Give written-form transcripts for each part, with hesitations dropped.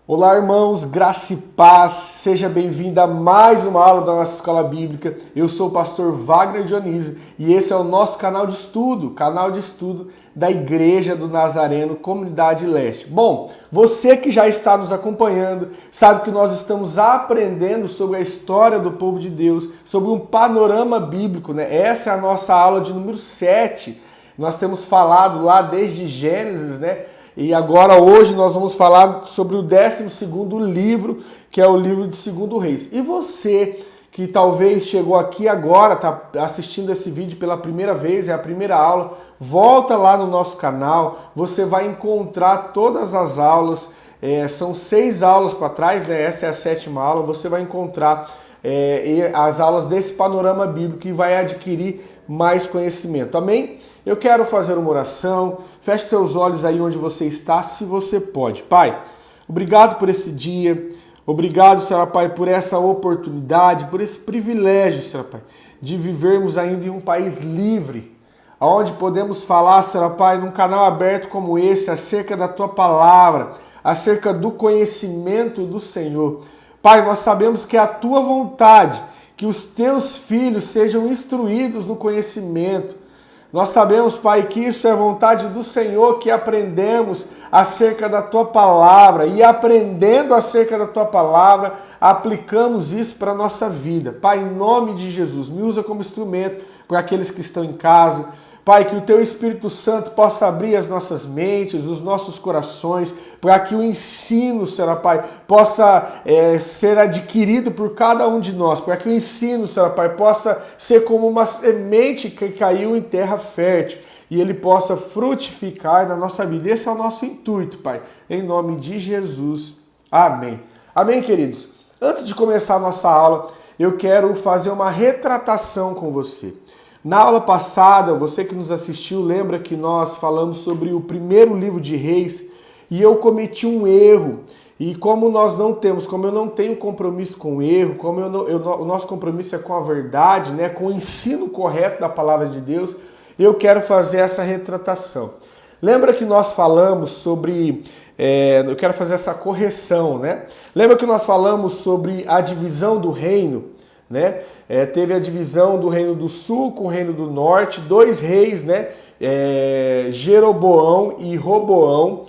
Olá, irmãos, graça e paz, seja bem-vindo a mais uma aula da nossa escola bíblica. Eu sou o pastor Wagner Dionísio e esse é o nosso canal de estudo da Igreja do Nazareno, Comunidade Leste. Bom, você que já está nos acompanhando, sabe que nós estamos aprendendo sobre a história do povo de Deus, sobre um panorama bíblico, né? Essa é a nossa aula de número 7. Nós temos falado lá desde Gênesis, né? E agora, hoje, nós vamos falar sobre o 12º livro, que é o livro de 2 Reis. E você que talvez chegou aqui agora, está assistindo esse vídeo pela primeira vez, é a primeira aula, volta lá no nosso canal, você vai encontrar todas as aulas, são 6 aulas para trás, né? Essa é a 7ª aula, você vai encontrar as aulas desse panorama bíblico e vai adquirir mais conhecimento. Amém? Eu quero fazer uma oração. Feche seus olhos aí onde você está, se você pode. Pai, obrigado por esse dia. Obrigado, Senhor Pai, por essa oportunidade, por esse privilégio, Senhor Pai, de vivermos ainda em um país livre, onde podemos falar, Senhor Pai, num canal aberto como esse, acerca da Tua palavra, acerca do conhecimento do Senhor. Pai, nós sabemos que é a Tua vontade que os Teus filhos sejam instruídos no conhecimento. Nós sabemos, Pai, que isso é vontade do Senhor, que aprendemos acerca da Tua palavra e aprendendo acerca da Tua palavra, aplicamos isso para a nossa vida. Pai, em nome de Jesus, me usa como instrumento para aqueles que estão em casa. Pai, que o Teu Espírito Santo possa abrir as nossas mentes, os nossos corações, para que o ensino, Senhor Pai, possa ser adquirido por cada um de nós, para que o ensino, Senhor Pai, possa ser como uma semente que caiu em terra fértil e ele possa frutificar na nossa vida. Esse é o nosso intuito, Pai, em nome de Jesus. Amém. Amém, queridos? Antes de começar a nossa aula, eu quero fazer uma retratação com você. Na aula passada, você que nos assistiu, lembra que nós falamos sobre o primeiro livro de Reis e eu cometi um erro. E como eu não tenho compromisso com o erro, como o nosso compromisso é com a verdade, né, com o ensino correto da palavra de Deus, eu quero fazer essa retratação. Lembra que nós falamos sobre... eu quero fazer essa correção, né? Lembra que nós falamos sobre a divisão do reino? Né? Teve a divisão do Reino do Sul com o Reino do Norte, 2 reis, né? Jeroboão e Roboão,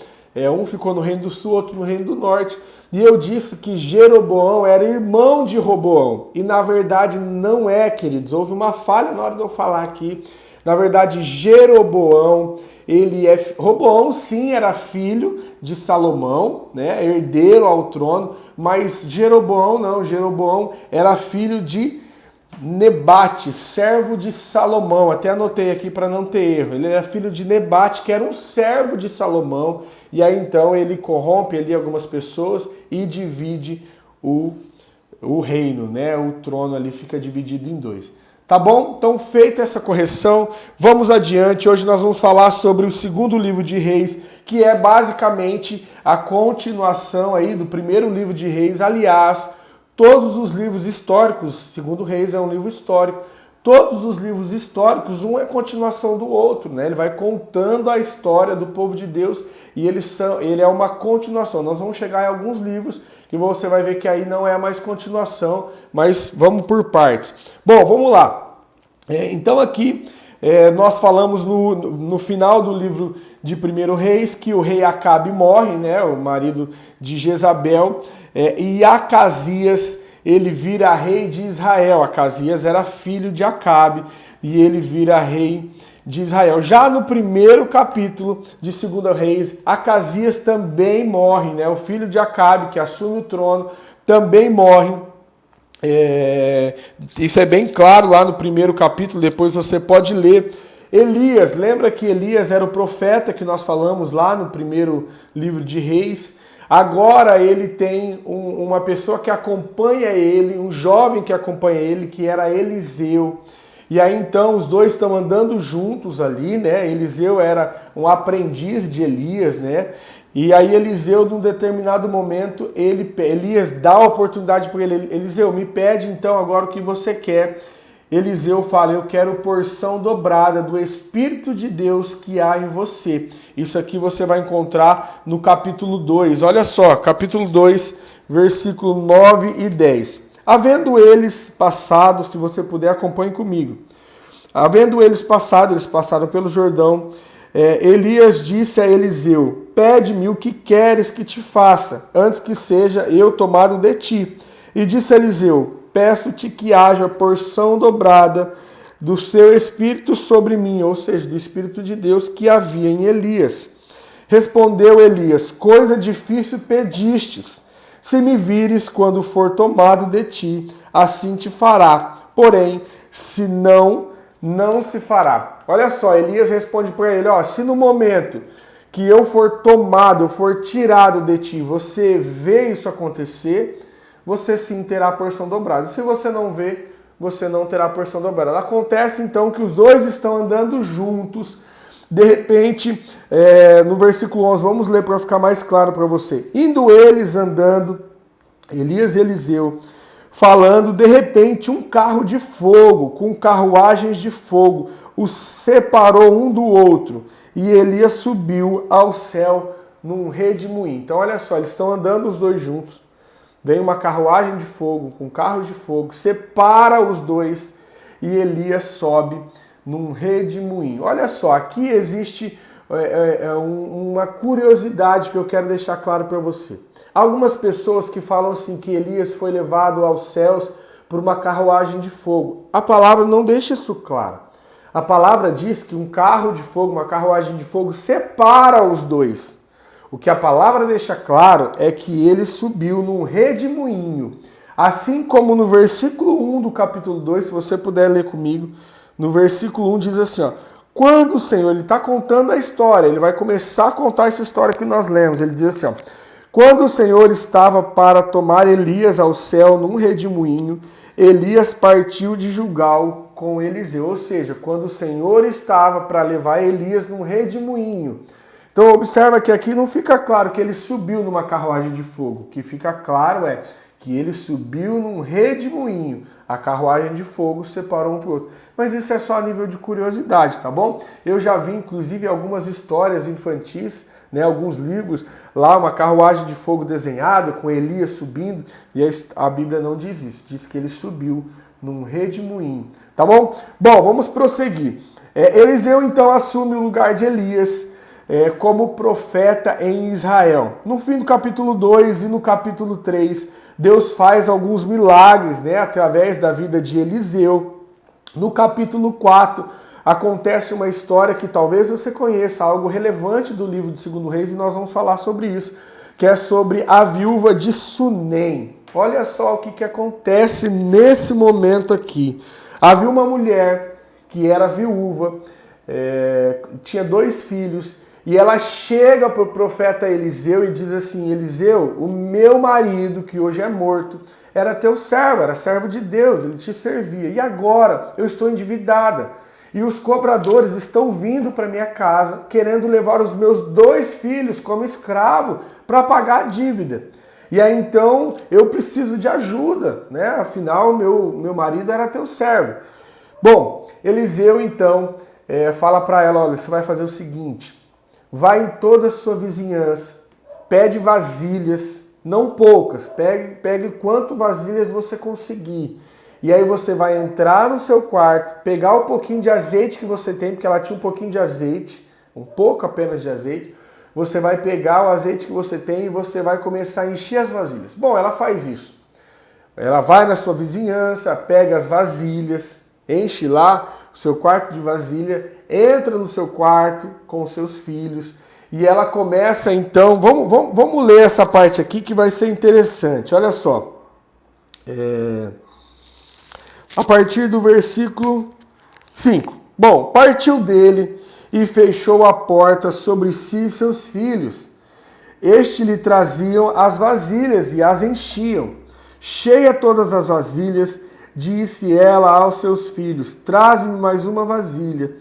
um ficou no Reino do Sul, outro no Reino do Norte, e eu disse que Jeroboão era irmão de Roboão, e na verdade não é, queridos, houve uma falha na hora de eu falar aqui. Na verdade, Jeroboão, Roboão sim era filho de Salomão, né, herdeiro ao trono, mas Jeroboão não, Jeroboão era filho de Nebate, servo de Salomão, até anotei aqui para não ter erro, ele era filho de Nebate, que era um servo de Salomão, e aí então ele corrompe ali algumas pessoas e divide o reino, né, o trono ali fica dividido em 2. Tá bom? Então, feita essa correção, vamos adiante. Hoje nós vamos falar sobre o 2º livro de Reis, que é basicamente a continuação aí do primeiro livro de Reis. Aliás, todos os livros históricos, 2 Reis é um livro histórico, todos os livros históricos, um é continuação do outro, né? Ele vai contando a história do povo de Deus e ele é uma continuação. Nós vamos chegar em alguns livros que você vai ver que aí não é mais continuação, mas vamos por partes. Bom, vamos lá. Então aqui nós falamos no final do livro de 1 Reis que o rei Acabe morre, né, o marido de Jezabel, e Acasias ele vira rei de Israel. Acasias era filho de Acabe e ele vira rei de Israel. Já no primeiro capítulo de 2 Reis, Acasias também morre, né? O filho de Acabe, que assume o trono, também morre. Isso é bem claro lá no primeiro capítulo, depois você pode ler. Elias, lembra que Elias era o profeta que nós falamos lá no primeiro livro de Reis? Agora ele tem uma pessoa que acompanha ele, um jovem que acompanha ele, que era Eliseu. E aí então os dois estão andando juntos ali, né? Eliseu era um aprendiz de Elias, né? E aí Eliseu, num determinado momento, Elias dá a oportunidade para ele. Eliseu, me pede então agora o que você quer. Eliseu fala, eu quero porção dobrada do Espírito de Deus que há em você. Isso aqui você vai encontrar no capítulo 2. Olha só, capítulo 2, versículo 9 e 10. Havendo eles passado, se você puder, acompanhe comigo. Havendo eles passado, eles passaram pelo Jordão, Elias disse a Eliseu, pede-me o que queres que te faça, antes que seja eu tomado de ti. E disse Eliseu, peço-te que haja porção dobrada do seu Espírito sobre mim, ou seja, do Espírito de Deus que havia em Elias. Respondeu Elias, coisa difícil pedistes, se me vires quando for tomado de ti, assim te fará, porém, se não se fará. Olha só, Elias responde para ele, se no momento que eu for tomado, eu for tirado de ti, você vê isso acontecer, você sim terá a porção dobrada. Se você não vê, você não terá a porção dobrada. Acontece então que os dois estão andando juntos. De repente, no versículo 11, vamos ler para ficar mais claro para você. Indo eles andando, Elias e Eliseu, falando, de repente um carro de fogo, com carruagens de fogo, os separou um do outro. E Elias subiu ao céu num redemoinho. Então olha só, eles estão andando os dois juntos. Vem uma carruagem de fogo, com carros de fogo, separa os dois e Elias sobe num redemoinho. Olha só, aqui existe uma curiosidade que eu quero deixar claro para você. Algumas pessoas que falam assim que Elias foi levado aos céus por uma carruagem de fogo. A palavra não deixa isso claro. A palavra diz que um carro de fogo, uma carruagem de fogo, separa os dois. O que a palavra deixa claro é que ele subiu num redemoinho. Assim como no versículo 1 do capítulo 2, se você puder ler comigo, no versículo 1 diz assim, quando o Senhor, ele está contando a história, ele vai começar a contar essa história que nós lemos, ele diz assim, quando o Senhor estava para tomar Elias ao céu num redemoinho, Elias partiu de Gilgal com Eliseu. Ou seja, quando o Senhor estava para levar Elias num redemoinho. Então observa que aqui não fica claro que ele subiu numa carruagem de fogo. O que fica claro é que ele subiu num redemoinho. A carruagem de fogo separou um para o outro. Mas isso é só a nível de curiosidade, tá bom? Eu já vi, inclusive, algumas histórias infantis, alguns livros, lá uma carruagem de fogo desenhada, com Elias subindo, e a Bíblia não diz isso. Diz que ele subiu num redemoinho, tá bom? Bom, vamos prosseguir. Eliseu, então, assume o lugar de Elias, como profeta em Israel. No fim do capítulo 2 e no capítulo 3, Deus faz alguns milagres, através da vida de Eliseu. No capítulo 4, acontece uma história que talvez você conheça, algo relevante do livro de 2 Reis, e nós vamos falar sobre isso, que é sobre a viúva de Sunem. Olha só o que acontece nesse momento aqui. Havia uma mulher que era viúva, tinha 2 filhos, e ela chega para o profeta Eliseu e diz assim, Eliseu, o meu marido, que hoje é morto, era teu servo, era servo de Deus, ele te servia. E agora eu estou endividada. E os cobradores estão vindo para minha casa, querendo levar os meus 2 filhos como escravo para pagar a dívida. E aí então eu preciso de ajuda, Afinal, meu marido era teu servo. Bom, Eliseu então fala para ela, olha, você vai fazer o seguinte, vai em toda a sua vizinhança, pede vasilhas, não poucas, pegue quanto vasilhas você conseguir. E aí você vai entrar no seu quarto, pegar um pouquinho de azeite que você tem, porque ela tinha um pouquinho de azeite, um pouco apenas de azeite. Você vai pegar o azeite que você tem e você vai começar a encher as vasilhas. Bom, ela faz isso. Ela vai na sua vizinhança, pega as vasilhas, enche lá o seu quarto de vasilha, entra no seu quarto com os seus filhos e ela começa então, vamos ler essa parte aqui que vai ser interessante. Olha só, a partir do versículo 5. Bom, partiu dele e fechou a porta sobre si e seus filhos. Este lhe traziam as vasilhas e as enchiam. Cheia todas as vasilhas, disse ela aos seus filhos, traze-me mais uma vasilha.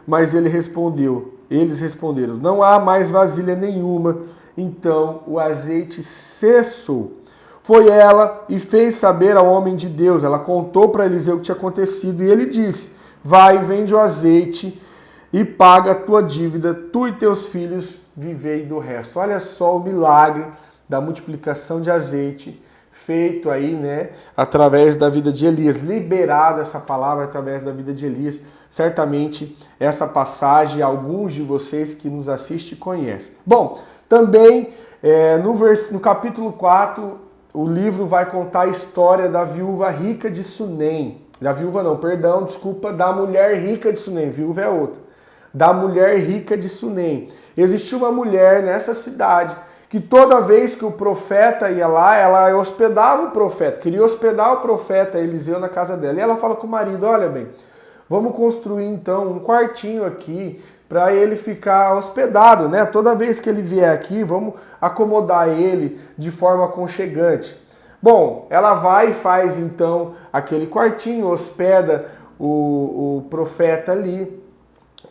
Mas eles responderam, não há mais vasilha nenhuma. Então o azeite cessou. Foi ela e fez saber ao homem de Deus. Ela contou para Eliseu o que tinha acontecido e ele disse: vai, vende o azeite e paga a tua dívida, tu e teus filhos vivei do resto. Olha só o milagre da multiplicação de azeite feito aí, né, através da vida de Elias, liberada essa palavra através da vida de Elias. Certamente essa passagem alguns de vocês que nos assistem conhecem. Bom, também no capítulo 4, o livro vai contar a história da viúva rica de Sunem. Da viúva não, perdão, desculpa, da mulher rica de Sunem, viúva é outra. Da mulher rica de Sunem. Existiu uma mulher nessa cidade que toda vez que o profeta ia lá, ela hospedava o profeta, queria hospedar o profeta Eliseu na casa dela. E ela fala com o marido: olha bem, vamos construir então um quartinho aqui para ele ficar hospedado, né? Toda vez que ele vier aqui, vamos acomodar ele de forma aconchegante. Bom, ela vai e faz então aquele quartinho, hospeda o profeta ali.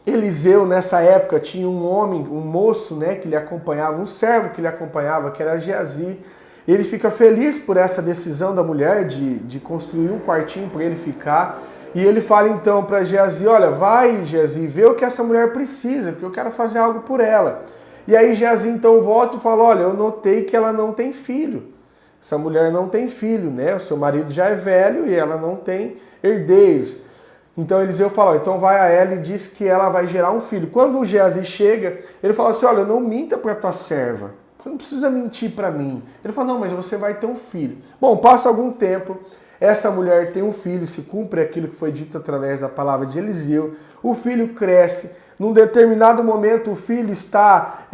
Eliseu, nessa época, tinha um homem, um moço, né, que lhe acompanhava, um servo que lhe acompanhava, que era Geazi. Ele fica feliz por essa decisão da mulher de construir um quartinho para ele ficar. E ele fala então para Geazi: olha, vai, Geazi, vê o que essa mulher precisa, porque eu quero fazer algo por ela. E aí Geazi então volta e fala: olha, eu notei que ela não tem filho. Essa mulher não tem filho, né? O seu marido já é velho e ela não tem herdeiros. Então Eliseu fala: então vai a ela e diz que ela vai gerar um filho. Quando o Geazi chega, ele fala assim: olha, não minta para tua serva. Você não precisa mentir para mim. Ele fala: não, mas você vai ter um filho. Bom, passa algum tempo, essa mulher tem um filho, se cumpre aquilo que foi dito através da palavra de Eliseu. O filho cresce. Num determinado momento, o filho está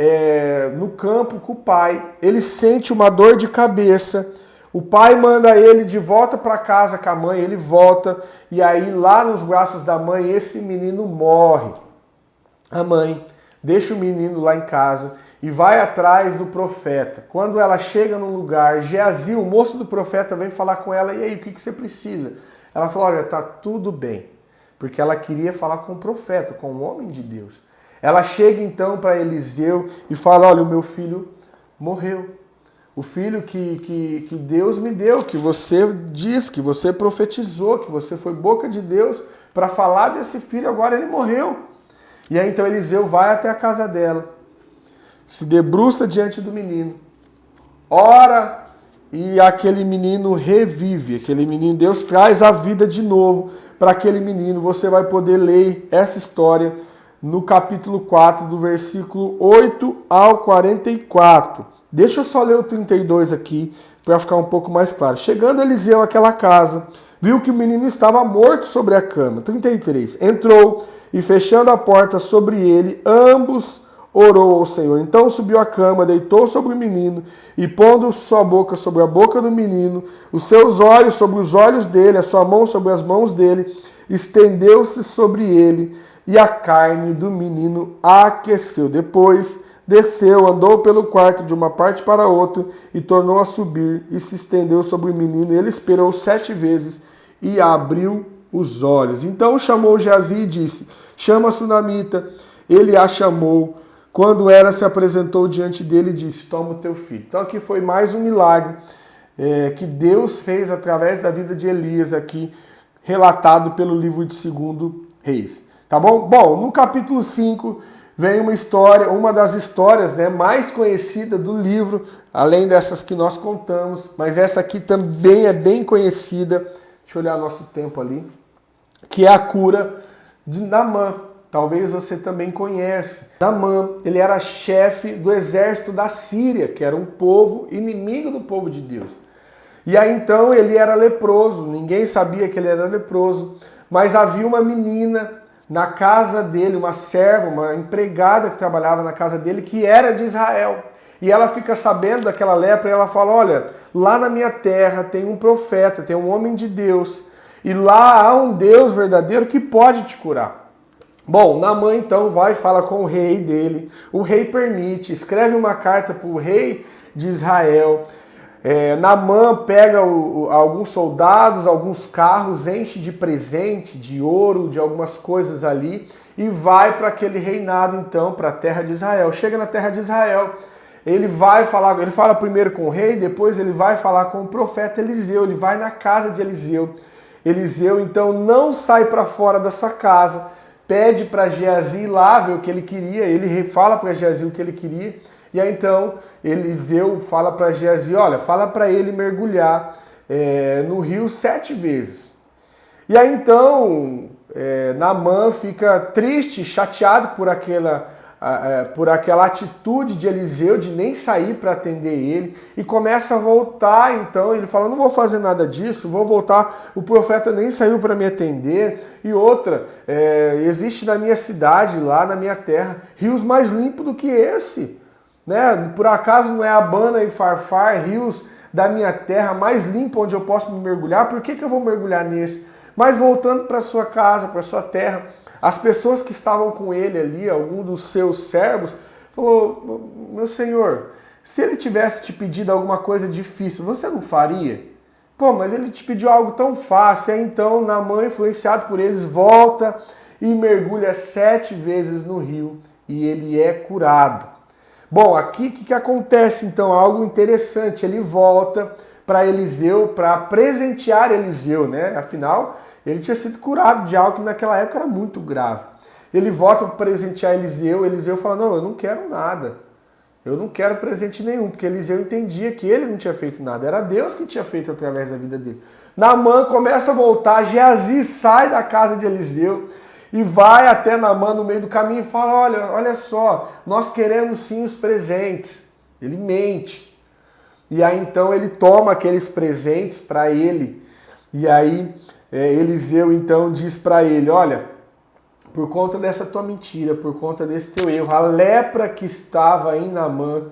no campo com o pai. Ele sente uma dor de cabeça. O pai manda ele de volta para casa com a mãe, ele volta, e aí lá nos braços da mãe esse menino morre. A mãe deixa o menino lá em casa e vai atrás do profeta. Quando ela chega no lugar, Geazi, o moço do profeta, vem falar com ela: e aí, o que você precisa? Ela fala: olha, tá tudo bem, porque ela queria falar com o profeta, com o homem de Deus. Ela chega então para Eliseu e fala: olha, o meu filho morreu. O filho que Deus me deu, que você diz, que você profetizou, que você foi boca de Deus para falar desse filho, agora ele morreu. E aí então Eliseu vai até a casa dela, se debruça diante do menino, ora, e aquele menino revive, aquele menino, Deus traz a vida de novo para aquele menino. Você vai poder ler essa história no capítulo 4, do versículo 8 ao 44. Deixa eu só ler o 32 aqui, para ficar um pouco mais claro. Chegando Eliseu àquela casa, viu que o menino estava morto sobre a cama. 33. Entrou e, fechando a porta sobre ele, ambos orou ao Senhor. Então subiu à cama, deitou sobre o menino, e pondo sua boca sobre a boca do menino, os seus olhos sobre os olhos dele, a sua mão sobre as mãos dele, estendeu-se sobre ele, e a carne do menino aqueceu. Depois desceu, andou pelo quarto de uma parte para outra e tornou a subir e se estendeu sobre o menino. Ele esperou 7 vezes e abriu os olhos. Então chamou Geazi e disse: chama a sunamita. Ele a chamou. Quando ela se apresentou diante dele, disse: toma o teu filho. Então aqui foi mais um milagre que Deus fez através da vida de Elias aqui, relatado pelo livro de 2 Reis. Tá bom? Bom, no capítulo 5 vem uma história, uma das histórias, né, mais conhecida do livro, além dessas que nós contamos, mas essa aqui também é bem conhecida. Deixa eu olhar nosso tempo ali, que é a cura de Naamã. Talvez você também conhece. Naamã, ele era chefe do exército da Síria, que era um povo inimigo do povo de Deus. E aí então ele era leproso, ninguém sabia que ele era leproso, mas havia uma menina na casa dele, uma serva, uma empregada que trabalhava na casa dele, que era de Israel. E ela fica sabendo daquela lepra e ela fala: olha, lá na minha terra tem um profeta, tem um homem de Deus, e lá há um Deus verdadeiro que pode te curar. Bom, Naamã então vai e fala com o rei dele, o rei permite, escreve uma carta para o rei de Israel. Naamã pega alguns soldados, alguns carros, enche de presente, de ouro, de algumas coisas ali, e vai para aquele reinado então, para a terra de Israel. Chega na terra de Israel, ele fala primeiro com o rei, depois ele vai falar com o profeta Eliseu, ele vai na casa de Eliseu. Eliseu, então, não sai para fora da sua casa, pede para Geazi ir lá ver o que ele queria, ele fala para Geazi o que ele queria, e aí então Eliseu fala para Geazi, olha, fala para ele mergulhar no rio 7 vezes. E aí então Naamã fica triste, chateado por aquela atitude de Eliseu de nem sair para atender ele, e começa a voltar. Então ele fala, não vou fazer nada disso, vou voltar, o profeta nem saiu para me atender. E outra, existe na minha cidade, lá na minha terra, rios mais limpos do que esse, né? Por acaso não é Abana e Farfar, rios da minha terra mais limpos onde eu posso me mergulhar? Por que eu vou mergulhar nesse? Mas voltando para sua casa, para sua terra, as pessoas que estavam com ele ali, algum dos seus servos, falou, meu senhor, se ele tivesse te pedido alguma coisa difícil, você não faria? Pô, mas ele te pediu algo tão fácil. Aí então Naamã, influenciado por eles, volta e mergulha 7 vezes no rio e ele é curado. Bom, aqui o que acontece então? Algo interessante, ele volta para Eliseu, para presentear Eliseu, né? Afinal, ele tinha sido curado de algo que naquela época era muito grave. Ele volta para presentear Eliseu, Eliseu fala, não, eu não quero nada, eu não quero presente nenhum, porque Eliseu entendia que ele não tinha feito nada, era Deus que tinha feito através da vida dele. Naamã começa a voltar, Geazi sai da casa de Eliseu e vai até Naamã no meio do caminho e fala, olha só, nós queremos sim os presentes. Ele mente. E aí então ele toma aqueles presentes para ele. E aí Eliseu então diz para ele, olha, por conta dessa tua mentira, por conta desse teu erro, a lepra que estava em Naamã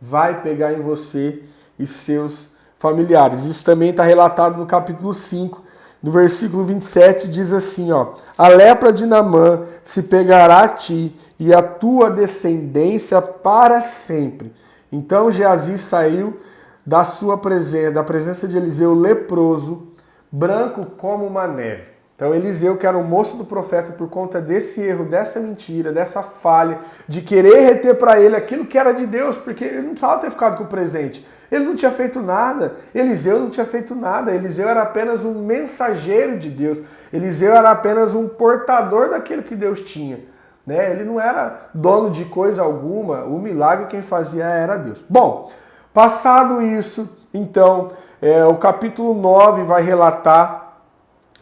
vai pegar em você e seus familiares. Isso também está relatado no capítulo 5, no versículo 27, diz assim, ó, a lepra de Naamã se pegará a ti e a tua descendência para sempre. Então Geazi saiu da presença de Eliseu leproso, branco como uma neve. Então Eliseu, que era o moço do profeta, por conta desse erro, dessa mentira, dessa falha, de querer reter para ele aquilo que era de Deus, porque ele não precisava ter ficado com o presente. Ele não tinha feito nada, Eliseu não tinha feito nada, Eliseu era apenas um mensageiro de Deus, Eliseu era apenas um portador daquilo que Deus tinha. Né? Ele não era dono de coisa alguma, o milagre quem fazia era Deus. Bom, passado isso, então, o capítulo 9 vai relatar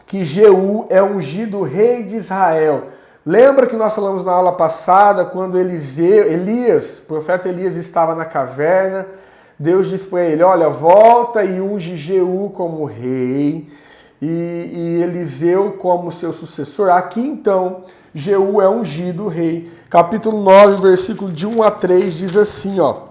que Jeú é ungido rei de Israel. Lembra que nós falamos na aula passada, quando o profeta Elias estava na caverna, Deus disse para ele, olha, volta e unge Jeú como rei e Eliseu como seu sucessor. Aqui então, Jeú é ungido rei. Capítulo 9, versículo de 1 a 3 diz assim, ó,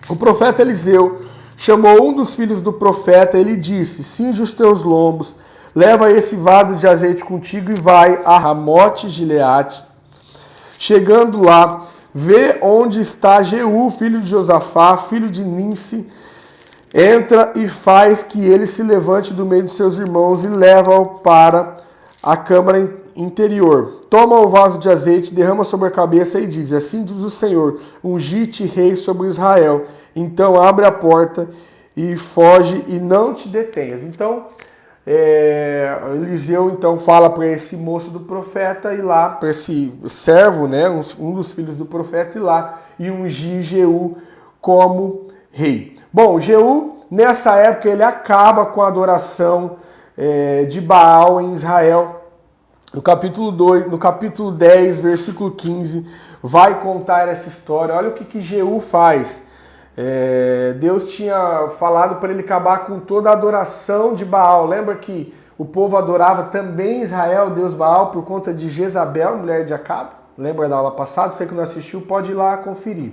o profeta Eliseu chamou um dos filhos do profeta, ele disse, cinge os teus lombos, leva esse vado de azeite contigo e vai a Ramote-Gileade. Chegando lá, vê onde está Jeú, filho de Josafá, filho de Ninsi. Entra e faz que ele se levante do meio de seus irmãos e leva-o para a câmara interior. Toma o vaso de azeite, derrama sobre a cabeça e diz, assim diz o Senhor, ungi-te rei sobre Israel. Então abre a porta e foge e não te detenhas. Então, Eliseu então fala para esse moço do profeta ir lá, para esse servo, né, um dos filhos do profeta ir lá e ungir Jeú como rei. Bom, Jeú, nessa época, ele acaba com a adoração de Baal em Israel. No capítulo 10, versículo 15, vai contar essa história. Olha o que Jeú faz. Deus tinha falado para ele acabar com toda a adoração de Baal. Lembra que o povo adorava também Israel, Deus Baal, por conta de Jezabel, mulher de Acabe? Lembra da aula passada? Você que não assistiu, pode ir lá conferir.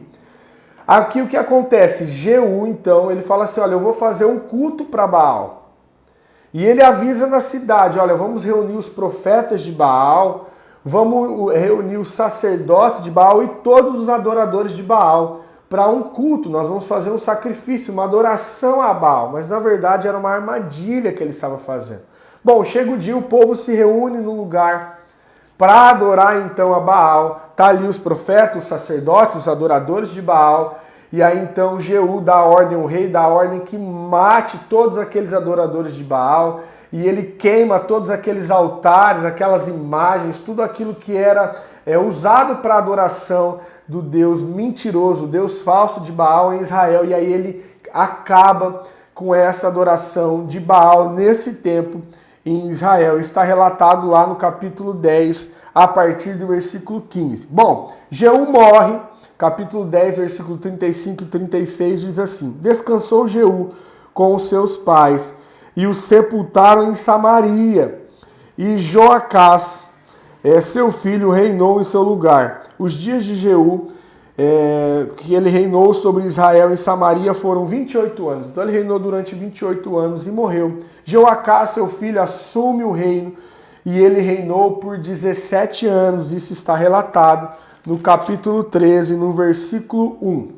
Aqui o que acontece? Jeú, então, ele fala assim, olha, eu vou fazer um culto para Baal. E ele avisa na cidade, olha, vamos reunir os profetas de Baal, vamos reunir os sacerdotes de Baal e todos os adoradores de Baal para um culto. Nós vamos fazer um sacrifício, uma adoração a Baal. Mas na verdade era uma armadilha que ele estava fazendo. Bom, chega o dia, o povo se reúne no lugar para adorar então a Baal. Tá ali os profetas, os sacerdotes, os adoradores de Baal. E aí então Jeú dá ordem, o rei dá ordem que mate todos aqueles adoradores de Baal, e ele queima todos aqueles altares, aquelas imagens, tudo aquilo que era usado para adoração do Deus mentiroso, o Deus falso de Baal em Israel, e aí ele acaba com essa adoração de Baal nesse tempo em Israel. Está relatado lá no capítulo 10, a partir do versículo 15. Bom, Jeú morre, capítulo 10, versículo 35 e 36 diz assim: descansou Jeú com os seus pais e o sepultaram em Samaria, e Joacás, seu filho, reinou em seu lugar. Os dias de Jeú, que ele reinou sobre Israel em Samaria, foram 28 anos. Então ele reinou durante 28 anos e morreu. Joacás, seu filho, assume o reino e ele reinou por 17 anos. Isso está relatado no capítulo 13, no versículo 1.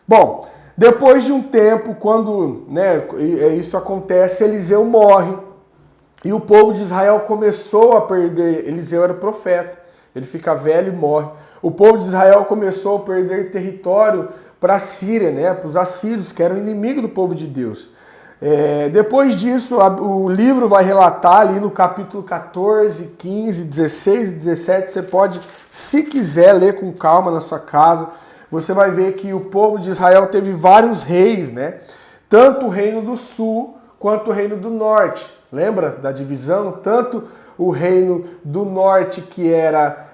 Bom, depois de um tempo, quando isso acontece, Eliseu morre e o povo de Israel começou a perder. Eliseu era profeta, ele fica velho e morre. O povo de Israel começou a perder território para a Síria, para os assírios, que eram inimigos do povo de Deus. Depois disso, o livro vai relatar ali no capítulo 14, 15, 16 e 17. Você pode, se quiser, ler com calma na sua casa. Você vai ver que o povo de Israel teve vários reis, tanto o reino do sul quanto o reino do norte. Lembra da divisão? Tanto o reino do norte, que era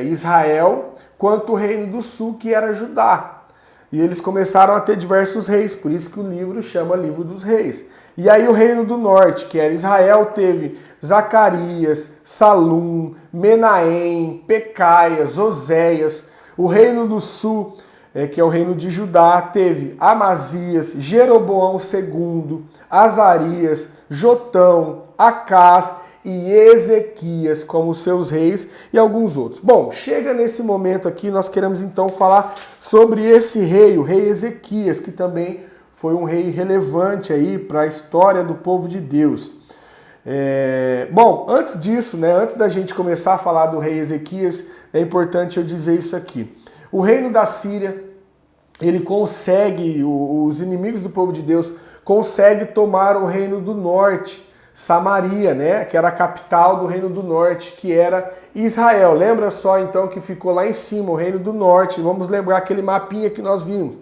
Israel, quanto o reino do sul, que era Judá. E eles começaram a ter diversos reis, por isso que o livro chama Livro dos Reis. E aí o reino do norte, que era Israel, teve Zacarias, Salum, Menahem, Pecaias, Oséias. O reino do sul, que é o reino de Judá, teve Amazias, Jeroboão II, Azarias, Jotão, Acás e Ezequias como seus reis e alguns outros. Bom, chega nesse momento aqui, nós queremos então falar sobre esse rei, o rei Ezequias, que também foi um rei relevante aí para a história do povo de Deus. Bom, antes disso, antes da gente começar a falar do rei Ezequias, é importante eu dizer isso aqui. O reino da Síria, ele consegue, os inimigos do povo de Deus, consegue tomar o reino do norte, Samaria, que era a capital do reino do norte, que era Israel. Lembra só então que ficou lá em cima, o reino do norte. Vamos lembrar aquele mapinha que nós vimos.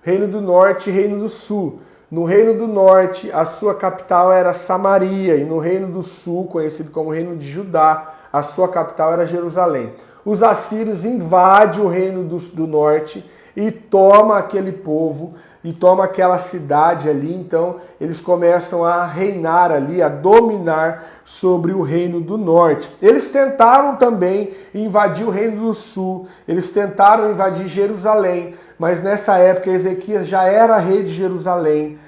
Reino do norte e reino do sul. No reino do norte, a sua capital era Samaria, e no reino do sul, conhecido como reino de Judá, a sua capital era Jerusalém. Os assírios invadem o reino do norte e toma aquele povo e toma aquela cidade ali. Então eles começam a reinar ali, a dominar sobre o reino do norte. Eles tentaram também invadir o reino do sul, eles tentaram invadir Jerusalém, mas nessa época Ezequias já era rei de Jerusalém.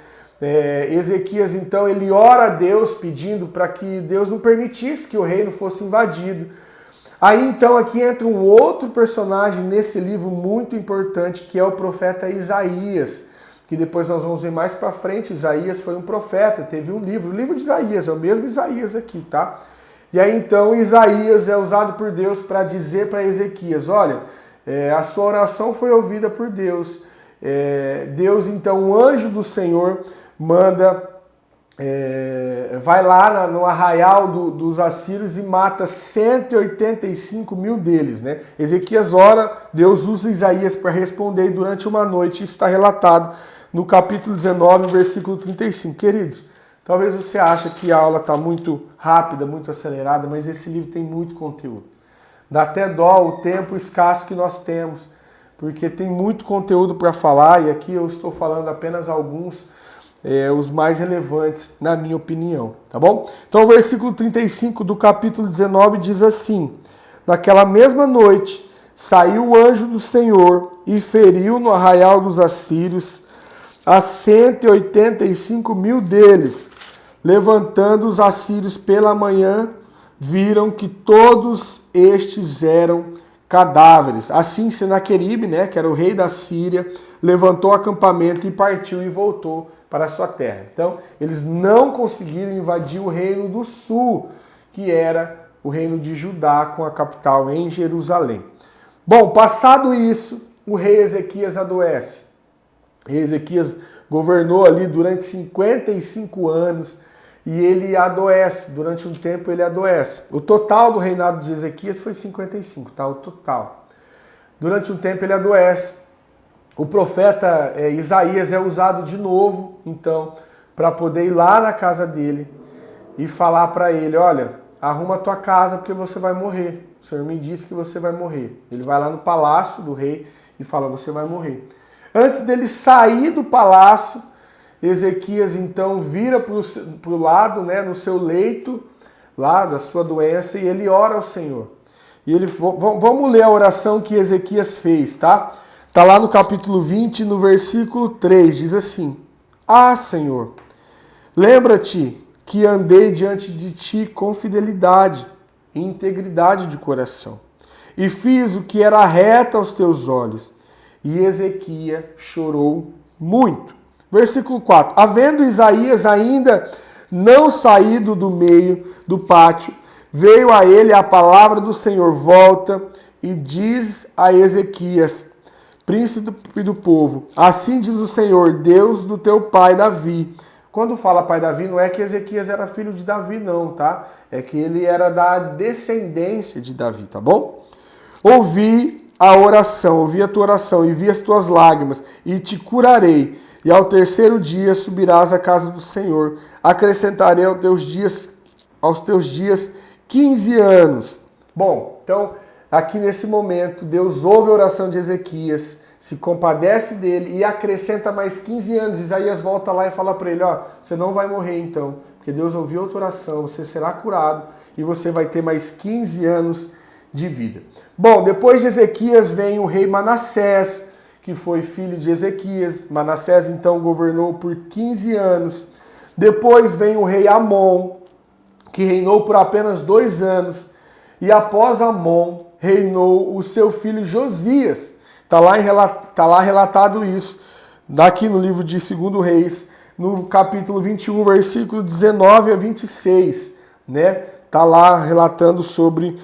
Ezequias então ele ora a Deus pedindo para que Deus não permitisse que o reino fosse invadido. Aí então aqui entra um outro personagem nesse livro muito importante, que é o profeta Isaías, que depois nós vamos ver mais para frente. Isaías foi um profeta, teve um livro, o livro de Isaías, é o mesmo Isaías aqui, tá? E aí então Isaías é usado por Deus para dizer para Ezequias: olha, a sua oração foi ouvida por Deus. Deus então, o anjo do Senhor, manda... vai lá no arraial dos assírios e mata 185 mil deles, Ezequias ora, Deus usa Isaías para responder, e durante uma noite, isso está relatado no capítulo 19, versículo 35. Queridos, talvez você ache que a aula está muito rápida, muito acelerada, mas esse livro tem muito conteúdo. Dá até dó o tempo escasso que nós temos, porque tem muito conteúdo para falar, e aqui eu estou falando apenas alguns, os mais relevantes, na minha opinião, tá bom? Então o versículo 35 do capítulo 19 diz assim: naquela mesma noite saiu o anjo do Senhor e feriu no arraial dos assírios a 185 mil deles. Levantando os assírios pela manhã, viram que todos estes eram cadáveres. Assim Senaqueribe, que era o rei da Síria, levantou o acampamento e partiu e voltou para a sua terra. Então, eles não conseguiram invadir o reino do sul, que era o reino de Judá, com a capital em Jerusalém. Bom, passado isso, o rei Ezequias adoece. Ezequias governou ali durante 55 anos e ele adoece. Durante um tempo ele adoece. O total do reinado de Ezequias foi 55, tá? O total. Durante um tempo ele adoece. O profeta Isaías é usado de novo, então, para poder ir lá na casa dele e falar para ele, olha, arruma a tua casa porque você vai morrer. O Senhor me disse que você vai morrer. Ele vai lá no palácio do rei e fala, você vai morrer. Antes dele sair do palácio, Ezequias então vira para o lado, né, no seu leito, lá da sua doença, e ele ora ao Senhor. E ele, vamos ler a oração que Ezequias fez, tá? Está lá no capítulo 20, no versículo 3, diz assim, Ah, Senhor, lembra-te que andei diante de ti com fidelidade e integridade de coração, e fiz o que era reto aos teus olhos. E Ezequias chorou muito. Versículo 4. Havendo Isaías ainda não saído do meio do pátio, veio a ele a palavra do Senhor, volta e diz a Ezequias, príncipe do povo, assim diz o Senhor, Deus do teu pai Davi. Quando fala pai Davi, não é que Ezequias era filho de Davi, não, tá? É que ele era da descendência de Davi, tá bom? Ouvi a oração, ouvi a tua oração e vi as tuas lágrimas e te curarei. E ao terceiro dia subirás à casa do Senhor. Acrescentarei aos teus dias 15 anos. Bom, então aqui nesse momento Deus ouve a oração de Ezequias, se compadece dele e acrescenta mais 15 anos. Isaías volta lá e fala para ele, ó, você não vai morrer então, porque Deus ouviu a tua oração, você será curado e você vai ter mais 15 anos de vida. Bom, depois de Ezequias vem o rei Manassés, que foi filho de Ezequias. Manassés então governou por 15 anos. Depois vem o rei Amon, que reinou por apenas 2 anos. E após Amon, reinou o seu filho Josias. Está lá relatado isso, daqui no livro de 2 Reis, no capítulo 21, versículo 19 a 26. Né? Está lá relatando sobre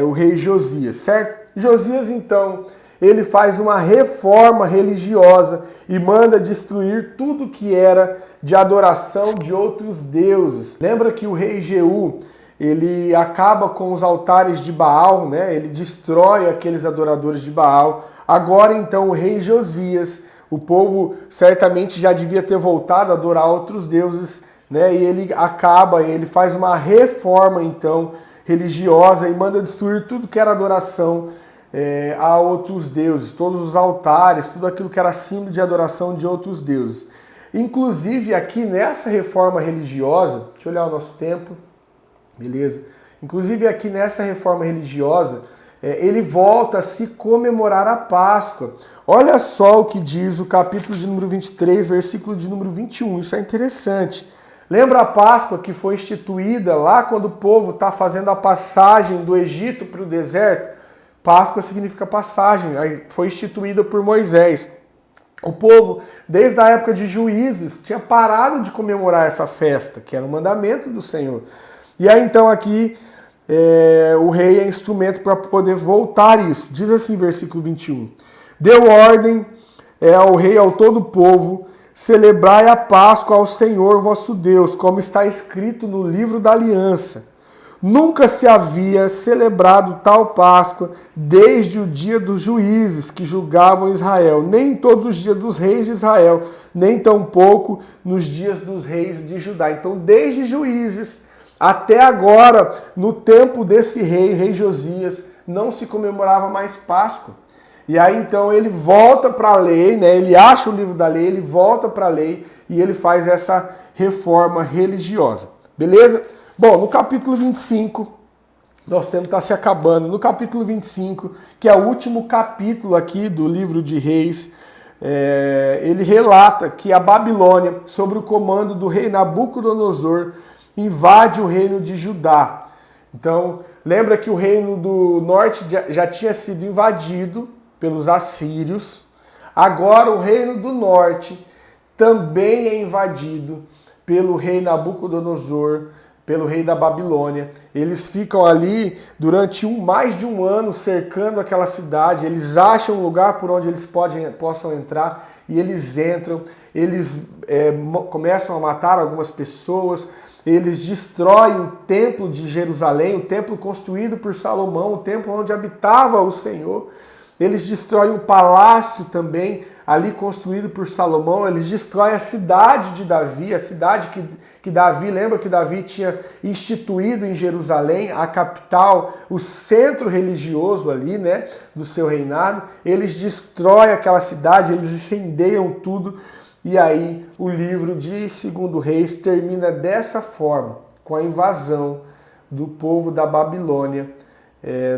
o rei Josias, certo? Josias, então, ele faz uma reforma religiosa e manda destruir tudo que era de adoração de outros deuses. Lembra que o rei Jeú, ele acaba com os altares de Baal, né? Ele destrói aqueles adoradores de Baal. Agora, então, o rei Josias, o povo certamente já devia ter voltado a adorar outros deuses, né? E ele faz uma reforma, então, religiosa e manda destruir tudo que era adoração a outros deuses, todos os altares, tudo aquilo que era símbolo de adoração de outros deuses. Inclusive aqui nessa reforma religiosa, deixa eu olhar o nosso tempo, beleza? Inclusive aqui nessa reforma religiosa, ele volta a se comemorar a Páscoa. Olha só o que diz o capítulo de número 23, versículo de número 21, isso é interessante. Lembra a Páscoa que foi instituída lá quando o povo está fazendo a passagem do Egito para o deserto? Páscoa significa passagem, aí foi instituída por Moisés. O povo, desde a época de Juízes, tinha parado de comemorar essa festa, que era um mandamento do Senhor. E aí então aqui o rei é instrumento para poder voltar isso. Diz assim, versículo 21. Deu ordem ao rei, ao todo o povo, celebrai a Páscoa ao Senhor vosso Deus, como está escrito no livro da aliança. Nunca se havia celebrado tal Páscoa desde o dia dos juízes que julgavam Israel, nem todos os dias dos reis de Israel, nem tampouco nos dias dos reis de Judá. Então, desde Juízes até agora, no tempo desse rei Josias, não se comemorava mais Páscoa. E aí então ele volta para a lei, né? Ele acha o livro da lei, ele volta para a lei e ele faz essa reforma religiosa. Beleza? Bom, no capítulo 25, nosso tempo está se acabando. No capítulo 25, que é o último capítulo aqui do livro de Reis, ele relata que a Babilônia, sob o comando do rei Nabucodonosor, invade o reino de Judá. Então, lembra que o reino do norte já tinha sido invadido pelos assírios. Agora o reino do norte também é invadido pelo rei Nabucodonosor, pelo rei da Babilônia. Eles ficam ali durante mais de um ano cercando aquela cidade. Eles acham um lugar por onde eles possam entrar e eles entram, eles começam a matar algumas pessoas, eles destroem o templo de Jerusalém, o templo construído por Salomão, o templo onde habitava o Senhor. Eles destroem o palácio também, ali construído por Salomão. Eles destroem a cidade de Davi, a cidade que Davi, lembra que Davi tinha instituído em Jerusalém, a capital, o centro religioso ali, né, do seu reinado. Eles destroem aquela cidade, eles incendeiam tudo. E aí o livro de 2 Reis termina dessa forma, com a invasão do povo da Babilônia,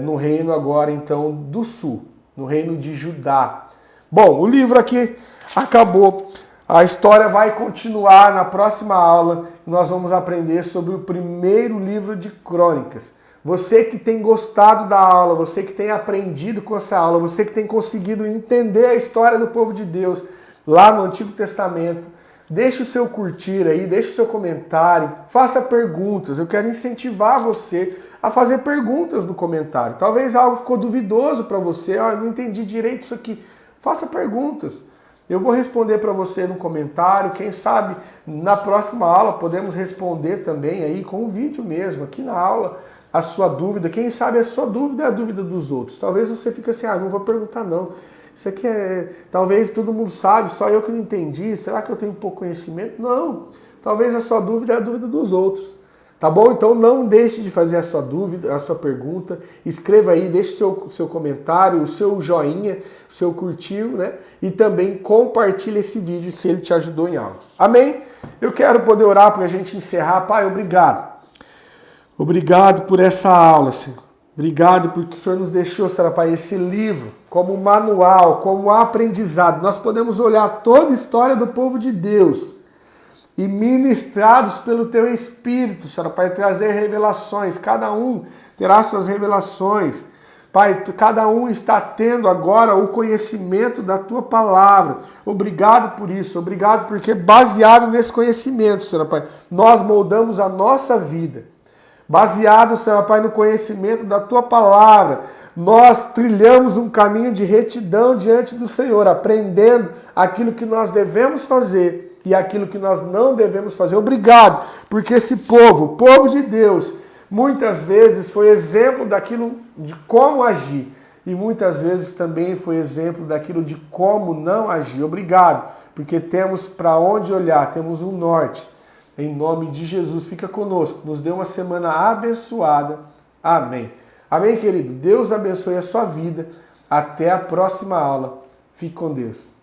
no reino agora então do sul, no reino de Judá. Bom, o livro aqui acabou. A história vai continuar na próxima aula. Nós vamos aprender sobre o primeiro livro de Crônicas. Você que tem gostado da aula, você que tem aprendido com essa aula, você que tem conseguido entender a história do povo de Deus lá no Antigo Testamento, deixe o seu curtir aí, deixe o seu comentário, faça perguntas. Eu quero incentivar você a fazer perguntas no comentário. Talvez algo ficou duvidoso para você, eu não entendi direito isso aqui. Faça perguntas. Eu vou responder para você no comentário. Quem sabe na próxima aula podemos responder também aí com o vídeo mesmo, aqui na aula, a sua dúvida. Quem sabe a sua dúvida é a dúvida dos outros. Talvez você fique assim, não vou perguntar não. Isso aqui talvez todo mundo sabe, só eu que não entendi. Será que eu tenho pouco conhecimento? Não. Talvez a sua dúvida é a dúvida dos outros. Tá bom? Então não deixe de fazer a sua dúvida, a sua pergunta. Escreva aí, deixe o seu comentário, o seu joinha, o seu curtir, né? E também compartilhe esse vídeo se ele te ajudou em algo. Amém? Eu quero poder orar para a gente encerrar. Pai, obrigado. Obrigado por essa aula, Senhor. Obrigado porque o Senhor nos deixou, Senhor Pai, esse livro como manual, como aprendizado. Nós podemos olhar toda a história do povo de Deus e ministrados pelo Teu Espírito, Senhor Pai, trazer revelações. Cada um terá suas revelações. Pai, cada um está tendo agora o conhecimento da Tua Palavra. Obrigado por isso. Obrigado porque baseado nesse conhecimento, Senhor Pai, nós moldamos a nossa vida. Baseado, Senhor Pai, no conhecimento da Tua Palavra, nós trilhamos um caminho de retidão diante do Senhor, aprendendo aquilo que nós devemos fazer e aquilo que nós não devemos fazer. Obrigado, porque esse povo, o povo de Deus, muitas vezes foi exemplo daquilo de como agir e muitas vezes também foi exemplo daquilo de como não agir. Obrigado, porque temos para onde olhar, temos um norte. Em nome de Jesus, fica conosco. Nos dê uma semana abençoada. Amém. Amém, querido? Deus abençoe a sua vida. Até a próxima aula. Fique com Deus.